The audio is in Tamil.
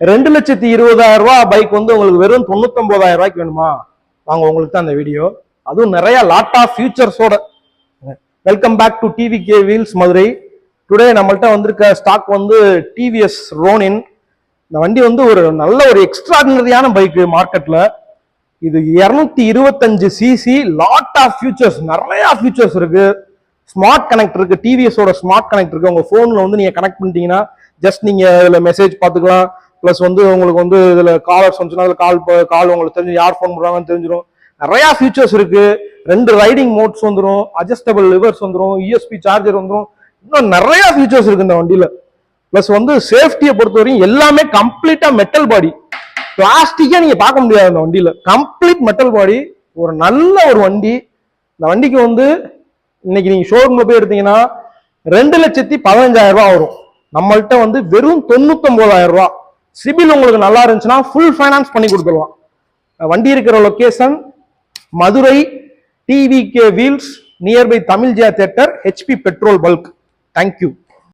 2,20,000 ரூபாய் பைக் வந்து உங்களுக்கு வெறும் 99,000 ரூபாய்க்கு வேணுமா? வாங்க, உங்களுக்கு தான் அந்த வீடியோ. அதுவும் நிறைய லாட் ஆஃப் ஃபியூச்சர்ஸோட. Welcome back to TVK wheels Madurai. Today நம்மள்ட்ட வந்திருக்க ஸ்டாக் வந்து டிவிஎஸ் ரோனின். இந்த வண்டி வந்து ஒரு நல்ல ஒரு எக்ஸ்ட்ராடினரியான பைக் மார்க்கெட்ல. இது 225 சிசி, லாட் ஆஃப் ஃபியூச்சர்ஸ், நிறைய ஃபியூச்சர்ஸ் இருக்கு. ஸ்மார்ட் கனெக்ட் இருக்கு, டிவிஎஸோட ஸ்மார்ட் கனெக்ட் இருக்கு. உங்க போன்ல வந்து நீங்க கனெக்ட் பண்ணிட்டீங்கன்னா ஜஸ்ட் நீங்க இதுல மெசேஜ் பார்த்துக்கலாம். பிளஸ் வந்து உங்களுக்கு வந்து இதுல காலர்ஸ் வந்துச்சுன்னா கால் உங்களுக்கு தெரிஞ்சு யார் ஃபோன் பண்றாங்கன்னு தெரிஞ்சிடும். நிறைய ஃபியூச்சர்ஸ் இருக்கு. 2 ரைடிங் மோட்ஸ் வந்துடும், அட்ஜஸ்டபிள் லிவர்ஸ் வந்துடும், யூஎஸ்பி சார்ஜர் வந்துடும். இன்னும் நிறைய ஃபியூச்சர்ஸ் இருக்கு இந்த வண்டியில. பிளஸ் வந்து சேஃப்டியை பொறுத்தவரையும் எல்லாமே கம்ப்ளீட்டா மெட்டல் பாடி, பிளாஸ்டிக்கே நீங்க பார்க்க முடியாது இந்த வண்டியில. கம்ப்ளீட் மெட்டல் பாடி, ஒரு நல்ல ஒரு வண்டி. இந்த வண்டிக்கு வந்து இன்னைக்கு நீங்க ஷோரூம்ல போய் எடுத்தீங்கன்னா 2,15,000 ரூபாய் வரும். நம்மள்ட்ட வந்து வெறும் 99,000 ரூபாய். சிபில் உங்களுக்கு நல்லா இருந்துச்சுன்னா ஃபுல் ஃபைனான்ஸ் பண்ணி கொடுத்துருவான். வண்டி இருக்கிற location Madurai, TVK wheels, nearby Tamil Jaya theatre, HP petrol bunk. Thank you.